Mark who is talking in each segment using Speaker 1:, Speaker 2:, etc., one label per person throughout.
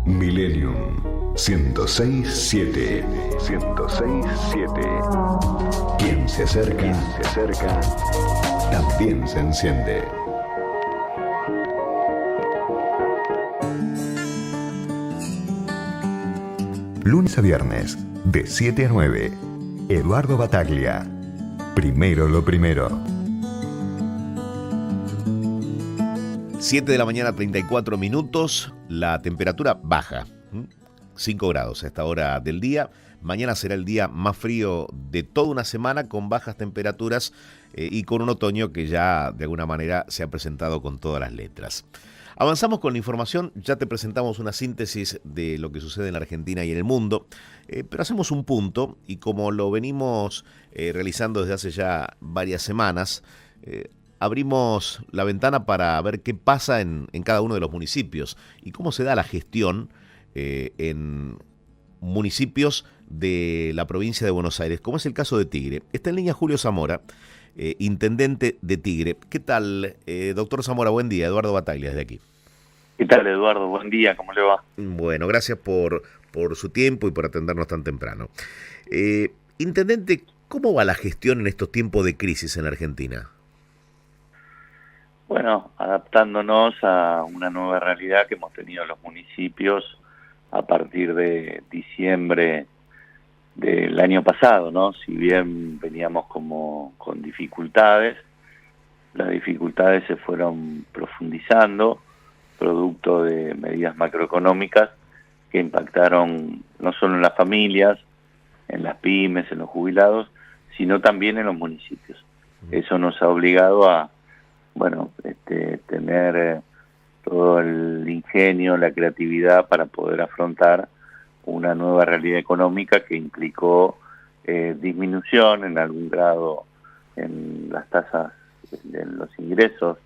Speaker 1: Millennium 106.7. 106.7. Quien se acerca, también se enciende. Lunes a viernes, de 7 a 9. Eduardo Battaglia. Primero lo primero.
Speaker 2: 7 de la mañana, 34 minutos. La temperatura baja. 5 grados a esta hora del día. Mañana será el día más frío de toda una semana, con bajas temperaturas y con un otoño que ya de alguna manera se ha presentado con todas las letras. Avanzamos con la información. Ya te presentamos una síntesis de lo que sucede en la Argentina y en el mundo, pero hacemos un punto, y como lo venimos realizando desde hace ya varias semanas, abrimos la ventana para ver qué pasa en cada uno de los municipios y cómo se da la gestión en municipios de la provincia de Buenos Aires, como es el caso de Tigre. Está en línea Julio Zamora, intendente de Tigre. ¿Qué tal, doctor Zamora? Buen día. Eduardo Battaglia desde aquí.
Speaker 3: ¿Qué tal, Eduardo? Buen día, ¿cómo le va?
Speaker 2: Bueno, gracias por su tiempo y por atendernos tan temprano. Intendente, ¿cómo va la gestión en estos tiempos de crisis en la Argentina?
Speaker 3: Bueno, adaptándonos a una nueva realidad que hemos tenido los municipios a partir de diciembre del año pasado, ¿no? Si bien veníamos con dificultades, las dificultades se fueron profundizando, producto de medidas macroeconómicas que impactaron no solo en las familias, en las pymes, en los jubilados, sino también en los municipios. Eso nos ha obligado a, tener todo el ingenio, la creatividad para poder afrontar una nueva realidad económica que implicó disminución en algún grado en las tasas, en los ingresos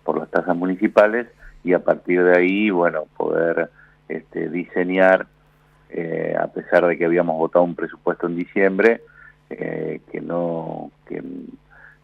Speaker 3: por las tasas municipales, y a partir de ahí, poder diseñar, a pesar de que habíamos votado un presupuesto en diciembre, que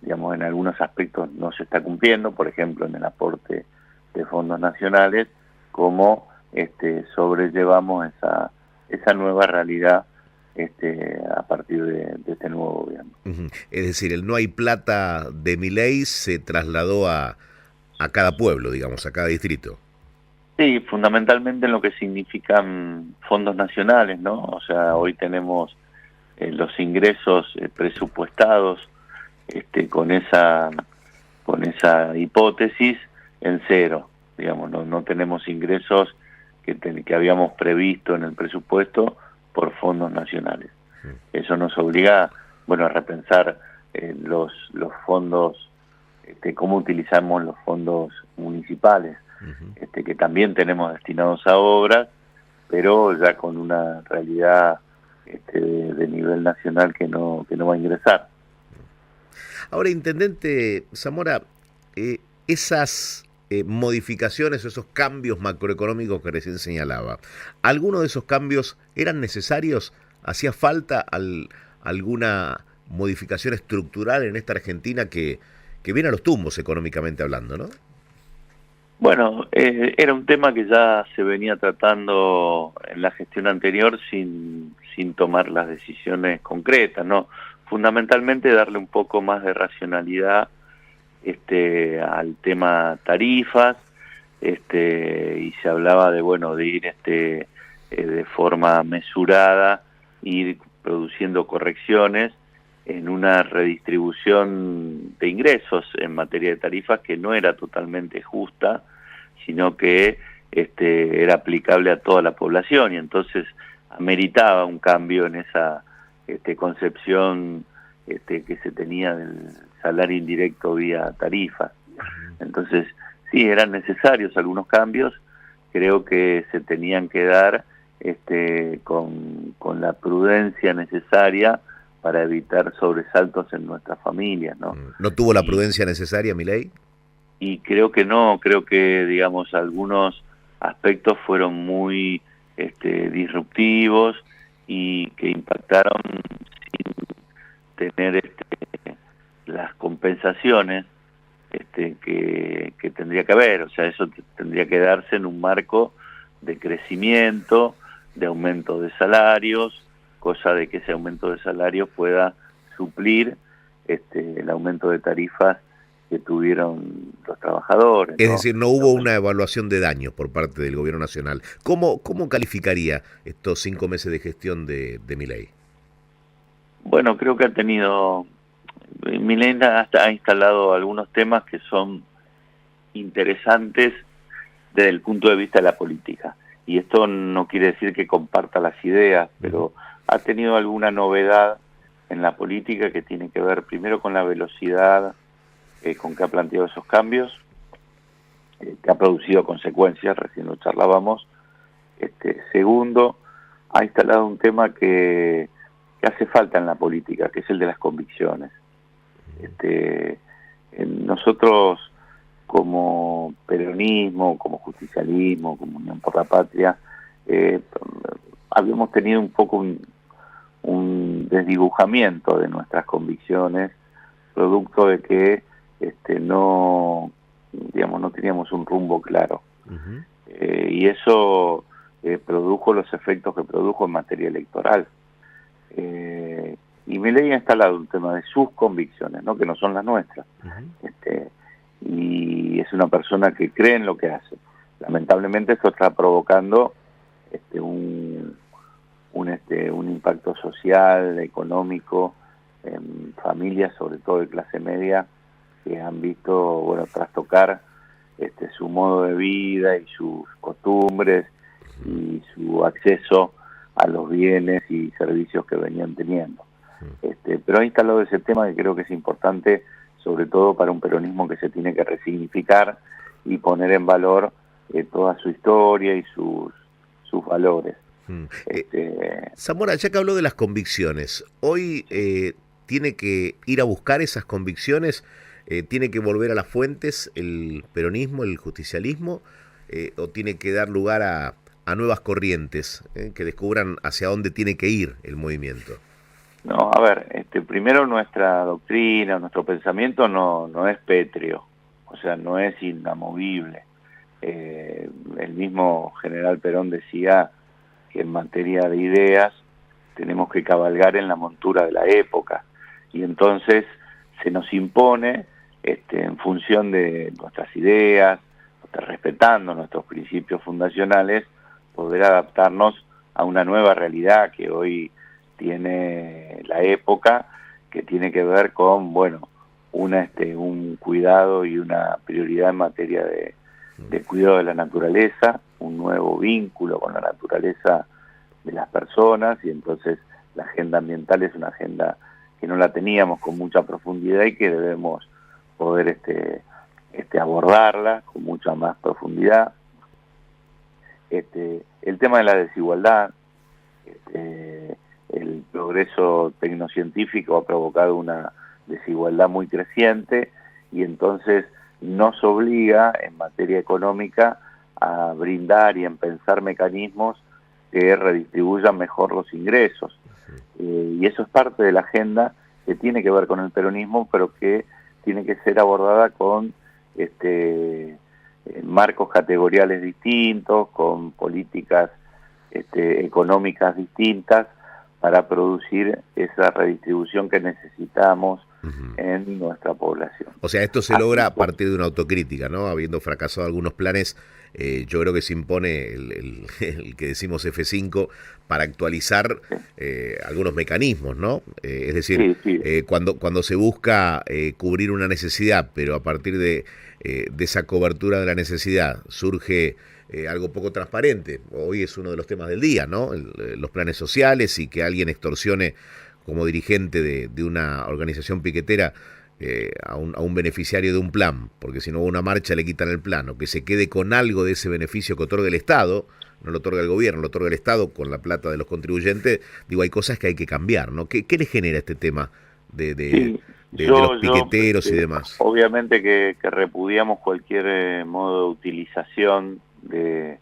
Speaker 3: digamos, en algunos aspectos no se está cumpliendo, por ejemplo, en el aporte de fondos nacionales, cómo sobrellevamos esa nueva realidad a partir de este nuevo gobierno.
Speaker 2: Es decir, el no hay plata de Milei se trasladó a cada pueblo, digamos, a cada distrito.
Speaker 3: Sí, fundamentalmente en lo que significan fondos nacionales, ¿no? O sea, hoy tenemos los ingresos presupuestados con esa hipótesis en cero, digamos, no tenemos ingresos que habíamos previsto en el presupuesto por fondos nacionales. Eso nos obliga, a repensar los fondos, cómo utilizamos los fondos municipales, que también tenemos destinados a obras, pero ya con una realidad de nivel nacional que no va a ingresar.
Speaker 2: Ahora, intendente Zamora, esas modificaciones, esos cambios macroeconómicos que recién señalaba, ¿algunos de esos cambios eran necesarios? ¿Hacía falta alguna modificación estructural en esta Argentina que viene a los tumbos económicamente hablando, ¿no?
Speaker 3: Bueno, era un tema que ya se venía tratando en la gestión anterior sin tomar las decisiones concretas, ¿no? Fundamentalmente darle un poco más de racionalidad al tema tarifas, y se hablaba de ir de forma mesurada, ir produciendo correcciones en una redistribución de ingresos en materia de tarifas que no era totalmente justa, sino que era aplicable a toda la población, y entonces ameritaba un cambio en esa concepción que se tenía del salario indirecto vía tarifas. Entonces, sí, eran necesarios algunos cambios, creo que se tenían que dar con la prudencia necesaria para evitar sobresaltos en nuestras familias, ¿no?
Speaker 2: ¿No tuvo la prudencia necesaria, Milei?
Speaker 3: Y creo que no, creo que, digamos, algunos aspectos fueron muy disruptivos y que impactaron sin tener las compensaciones que tendría que haber. O sea, eso tendría que darse en un marco de crecimiento, de aumento de salarios, cosa de que ese aumento de salarios pueda suplir el aumento de tarifas que tuvieron los trabajadores,
Speaker 2: Es
Speaker 3: ¿no?
Speaker 2: decir, no hubo una evaluación de daños por parte del gobierno nacional. ¿Cómo calificaría estos 5 meses de gestión de Milei?
Speaker 3: Bueno, creo que Milei ha instalado algunos temas que son interesantes desde el punto de vista de la política. Y esto no quiere decir que comparta las ideas, pero ha tenido alguna novedad en la política que tiene que ver primero con la velocidad con que ha planteado esos cambios, que ha producido consecuencias, recién lo charlábamos. Segundo, ha instalado un tema que hace falta en la política, que es el de las convicciones. Nosotros, como peronismo, como justicialismo, como Unión por la Patria, habíamos tenido un poco un desdibujamiento de nuestras convicciones, producto de que no teníamos un rumbo claro. Y eso produjo los efectos que produjo en materia electoral. Y Milei ha instalado un tema de sus convicciones, ¿no? Que no son las nuestras. Y es una persona que cree en lo que hace. Lamentablemente esto está provocando un impacto social, económico, en familias, sobre todo de clase media, que han visto, trastocar su modo de vida y sus costumbres y su acceso a los bienes y servicios que venían teniendo. Pero ha instalado ese tema que creo que es importante, sobre todo para un peronismo que se tiene que resignificar y poner en valor toda su historia y sus valores.
Speaker 2: Zamora, ya que habló de las convicciones, hoy tiene que ir a buscar esas convicciones, tiene que volver a las fuentes el peronismo, el justicialismo, o tiene que dar lugar a nuevas corrientes que descubran hacia dónde tiene que ir el movimiento.
Speaker 3: No, a ver, primero nuestra doctrina, nuestro pensamiento no es pétreo, o sea, no es inamovible. El mismo general Perón decía que en materia de ideas tenemos que cabalgar en la montura de la época, y entonces se nos impone, en función de nuestras ideas, respetando nuestros principios fundacionales, poder adaptarnos a una nueva realidad que hoy tiene la época, que tiene que ver con, un cuidado y una prioridad en materia de cuidado de la naturaleza, un nuevo vínculo con la naturaleza de las personas, y entonces la agenda ambiental es una agenda que no la teníamos con mucha profundidad y que debemos poder abordarla con mucha más profundidad. El tema de la desigualdad, el progreso tecnocientífico ha provocado una desigualdad muy creciente, y entonces nos obliga en materia económica a brindar y en pensar mecanismos que redistribuyan mejor los ingresos. Y eso es parte de la agenda que tiene que ver con el peronismo, pero que tiene que ser abordada con marcos categoriales distintos, con políticas económicas distintas, para producir esa redistribución que necesitamos en nuestra población.
Speaker 2: O sea, esto se logra a partir de una autocrítica, ¿no? Habiendo fracasado algunos planes, yo creo que se impone el que decimos F5 para actualizar algunos mecanismos, ¿no? Es decir, cuando se busca cubrir una necesidad, pero a partir de esa cobertura de la necesidad surge algo poco transparente. Hoy es uno de los temas del día, ¿no? Los planes sociales, y que alguien extorsione como dirigente de una organización piquetera a un beneficiario de un plan, porque si no hubo una marcha le quitan el plan, o que se quede con algo de ese beneficio que otorga el Estado, no lo otorga el gobierno, lo otorga el Estado con la plata de los contribuyentes. Digo, hay cosas que hay que cambiar, ¿no? ¿Qué le genera este tema de los piqueteros y demás?
Speaker 3: Obviamente que repudiamos cualquier modo de utilización de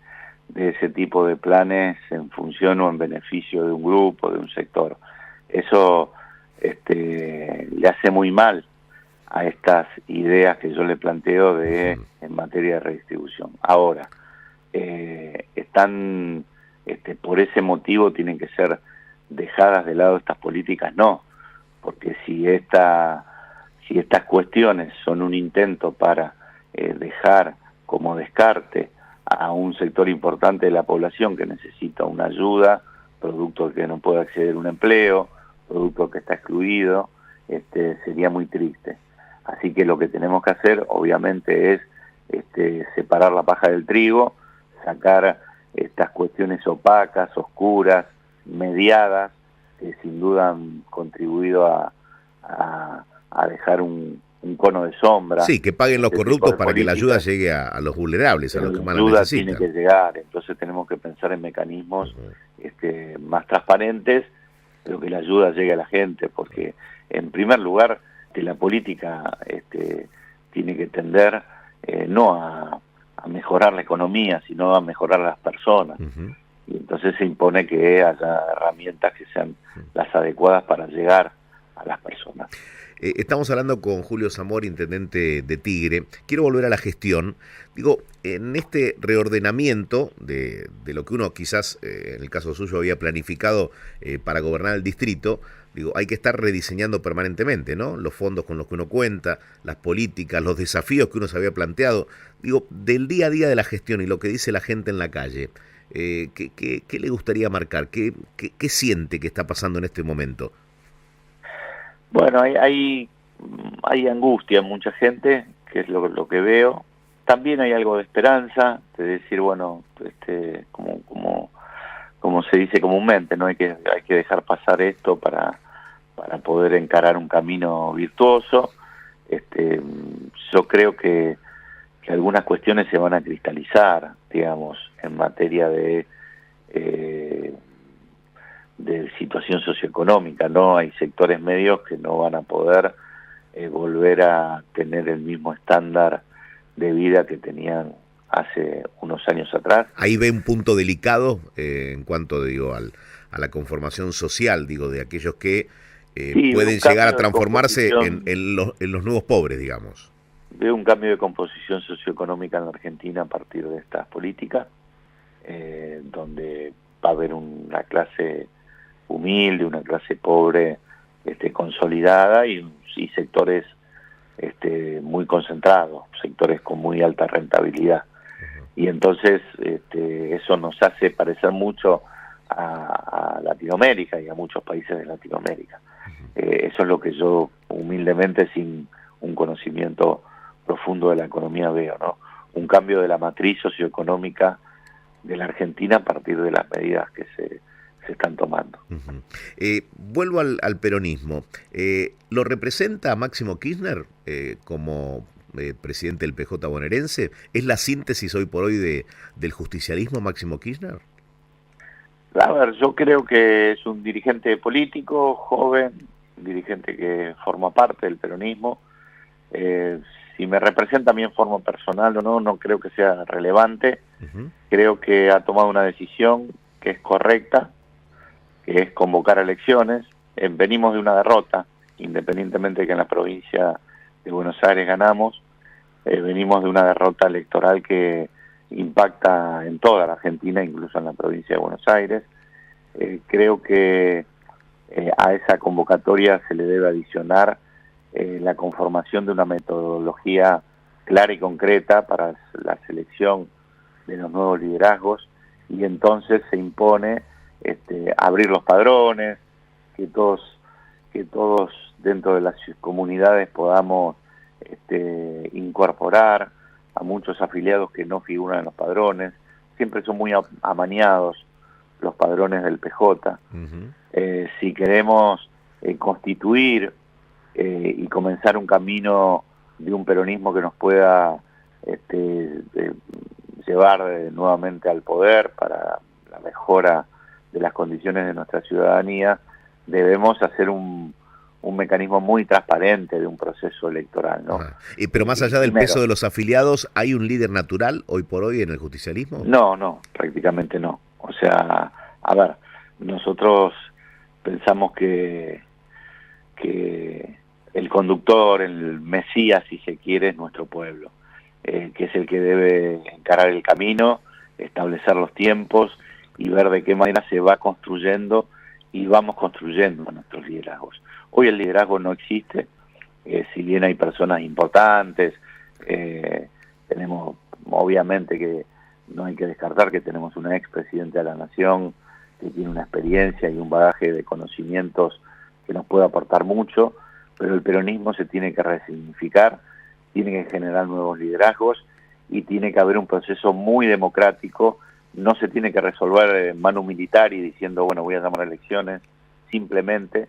Speaker 3: ese tipo de planes en función o en beneficio de un grupo, de un sector. Eso le hace muy mal a estas ideas que yo le planteo en materia de redistribución. Ahora, están, por ese motivo tienen que ser dejadas de lado estas políticas, no, porque si estas cuestiones son un intento para dejar como descarte a un sector importante de la población que necesita una ayuda, producto de que no puede acceder a un empleo, producto que está excluido, sería muy triste. Así que lo que tenemos que hacer, obviamente, es separar la paja del trigo, sacar estas cuestiones opacas, oscuras, mediadas, que sin duda han contribuido a dejar un cono de sombra.
Speaker 2: Sí, que paguen los corruptos para que la ayuda
Speaker 3: políticas,
Speaker 2: llegue a los vulnerables, a
Speaker 3: pero
Speaker 2: los que
Speaker 3: la
Speaker 2: más la
Speaker 3: ayuda
Speaker 2: necesitan.
Speaker 3: tiene que llegar, entonces tenemos que pensar en mecanismos más transparentes, pero que la ayuda llegue a la gente, porque en primer lugar la política tiene que tender no a mejorar la economía, sino a mejorar a las personas. Y entonces se impone que haya herramientas que sean las adecuadas para llegar a las personas.
Speaker 2: Estamos hablando con Julio Zamor, intendente de Tigre. Quiero volver a la gestión. Digo, en este reordenamiento de lo que uno quizás, en el caso suyo, había planificado para gobernar el distrito, digo, hay que estar rediseñando permanentemente, ¿no? Los fondos con los que uno cuenta, las políticas, los desafíos que uno se había planteado. Digo, del día a día de la gestión y lo que dice la gente en la calle, ¿qué le gustaría marcar? ¿Qué siente que está pasando en este momento?
Speaker 3: Bueno, hay angustia en mucha gente, que es lo que veo. También hay algo de esperanza, de decir, bueno, como se dice comúnmente, no hay que dejar pasar esto para poder encarar un camino virtuoso. Yo creo que algunas cuestiones se van a cristalizar, digamos, en materia de situación socioeconómica, ¿no? Hay sectores medios que no van a poder volver a tener el mismo estándar de vida que tenían hace unos años atrás.
Speaker 2: Ahí ve un punto delicado en cuanto, digo, a la conformación social, digo, de aquellos que pueden llegar a transformarse en los nuevos pobres, digamos.
Speaker 3: Veo un cambio de composición socioeconómica en la Argentina a partir de estas políticas, donde va a haber una clase humilde, una clase pobre consolidada y sectores muy concentrados, sectores con muy alta rentabilidad. Y entonces eso nos hace parecer mucho a Latinoamérica y a muchos países de Latinoamérica. Eso es lo que yo humildemente, sin un conocimiento profundo de la economía, veo, ¿no? Un cambio de la matriz socioeconómica de la Argentina a partir de las medidas que se están tomando.
Speaker 2: Vuelvo al peronismo. ¿Lo representa a Máximo Kirchner como presidente del PJ bonaerense? ¿Es la síntesis hoy por hoy del justicialismo Máximo Kirchner?
Speaker 3: A ver, yo creo que es un dirigente político, joven, un dirigente que forma parte del peronismo. Si me representa a mí en forma personal o no creo que sea relevante. Creo que ha tomado una decisión que es correcta, que es convocar elecciones. Venimos de una derrota, independientemente de que en la provincia de Buenos Aires ganamos, venimos de una derrota electoral que impacta en toda la Argentina, incluso en la provincia de Buenos Aires. Creo que a esa convocatoria se le debe adicionar la conformación de una metodología clara y concreta para la selección de los nuevos liderazgos, y entonces se impone abrir los padrones, que todos dentro de las comunidades podamos incorporar a muchos afiliados que no figuran en los padrones. Siempre son muy amañados los padrones del PJ. Si queremos constituir y comenzar un camino de un peronismo que nos pueda llevar nuevamente al poder para la mejora de las condiciones de nuestra ciudadanía, debemos hacer un mecanismo muy transparente de un proceso electoral, ¿no?
Speaker 2: Pero más allá del peso de los afiliados, ¿hay un líder natural hoy por hoy en el justicialismo?
Speaker 3: No, prácticamente no. O sea, a ver, nosotros pensamos que el conductor, el Mesías, si se quiere, es nuestro pueblo, que es el que debe encarar el camino establecer los tiempos y ver de qué manera se va construyendo y vamos construyendo nuestros liderazgos. Hoy el liderazgo no existe, si bien hay personas importantes, tenemos, obviamente que no hay que descartar que tenemos una expresidenta de la Nación que tiene una experiencia y un bagaje de conocimientos que nos puede aportar mucho, pero el peronismo se tiene que resignificar, tiene que generar nuevos liderazgos y tiene que haber un proceso muy democrático. No se tiene que resolver en mano militar y diciendo, bueno, voy a llamar a elecciones simplemente,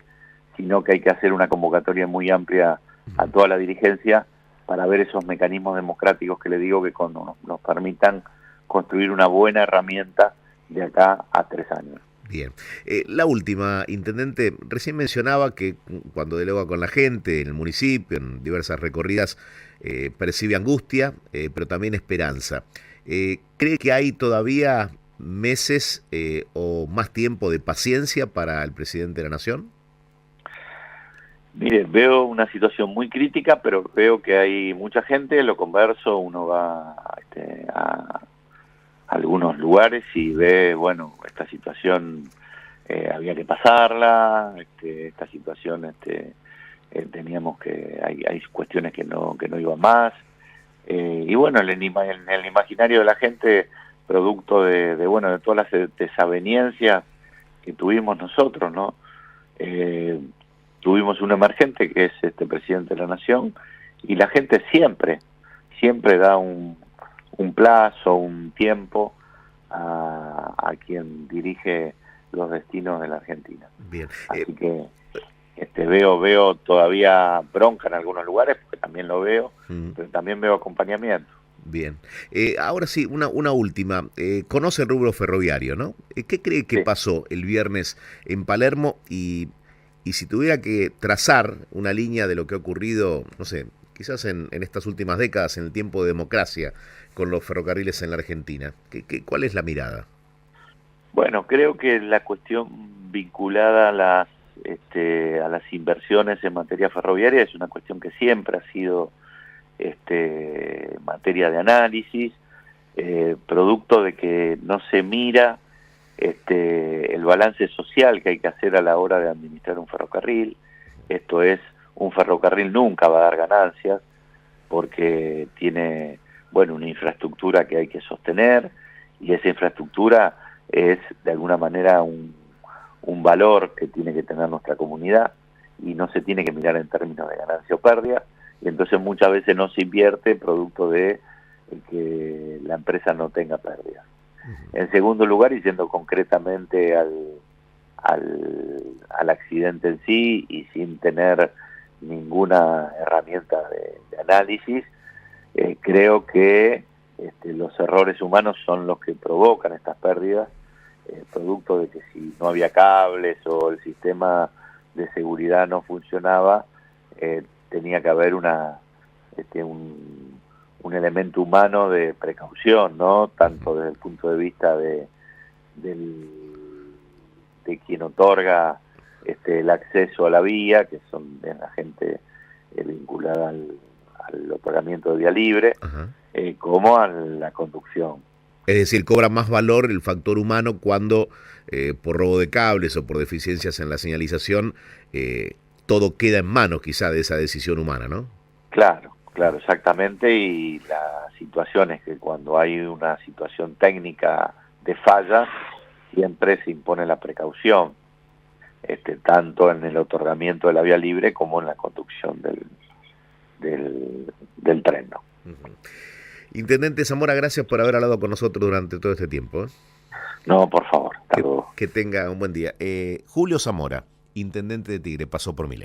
Speaker 3: sino que hay que hacer una convocatoria muy amplia a toda la dirigencia para ver esos mecanismos democráticos que le digo que nos permitan construir una buena herramienta de acá a 3 años.
Speaker 2: Bien. La última, intendente, recién mencionaba que cuando dialoga con la gente en el municipio, en diversas recorridas, percibe angustia, pero también esperanza. ¿Cree que hay todavía meses o más tiempo de paciencia para el presidente de la Nación?
Speaker 3: Mire, veo una situación muy crítica, pero veo que hay mucha gente, lo converso, uno va a algunos lugares y ve, bueno, esta situación había que pasarla, esta situación teníamos que, hay cuestiones que no iban más, y bueno, en el imaginario de la gente, producto de todas las desavenencias que tuvimos nosotros, ¿no? Tuvimos un emergente que es este presidente de la Nación, y la gente siempre da un plazo, un tiempo a quien dirige los destinos de la Argentina.
Speaker 2: Bien.
Speaker 3: Así que veo todavía bronca en algunos lugares, porque también lo veo, pero también veo acompañamiento.
Speaker 2: Bien. Ahora sí, una última. Conoce el rubro ferroviario, ¿no? ¿Qué cree que pasó el viernes en Palermo? Y si tuviera que trazar una línea de lo que ha ocurrido, no sé, quizás en estas últimas décadas, en el tiempo de democracia, con los ferrocarriles en la Argentina, ¿cuál es la mirada?
Speaker 3: Bueno, creo que la cuestión vinculada a las inversiones en materia ferroviaria es una cuestión que siempre ha sido materia de análisis, producto de que no se mira el balance social que hay que hacer a la hora de administrar un ferrocarril. Esto es, un ferrocarril nunca va a dar ganancias porque tiene, bueno, una infraestructura que hay que sostener, y esa infraestructura es de alguna manera un valor que tiene que tener nuestra comunidad, y no se tiene que mirar en términos de ganancia o pérdida, y entonces muchas veces no se invierte producto de que la empresa no tenga pérdidas. En segundo lugar, y yendo concretamente al accidente en sí, y sin tener ninguna herramienta de análisis, creo que los errores humanos son los que provocan estas pérdidas, producto de que si no había cables o el sistema de seguridad no funcionaba, tenía que haber un elemento humano de precaución, ¿no? Tanto desde el punto de vista de quien otorga el acceso a la vía, que son la gente vinculada al otorgamiento de vía libre, como a la conducción.
Speaker 2: Es decir, cobra más valor el factor humano cuando por robo de cables o por deficiencias en la señalización todo queda en manos quizá de esa decisión humana, ¿no?
Speaker 3: Claro, exactamente, y la situación es que cuando hay una situación técnica de falla, siempre se impone la precaución, tanto en el otorgamiento de la vía libre como en la conducción del tren, ¿no?
Speaker 2: Intendente Zamora, gracias por haber hablado con nosotros durante todo este tiempo.
Speaker 3: No, por favor, hasta luego.
Speaker 2: Que tenga un buen día. Julio Zamora, intendente de Tigre, pasó por Milenio.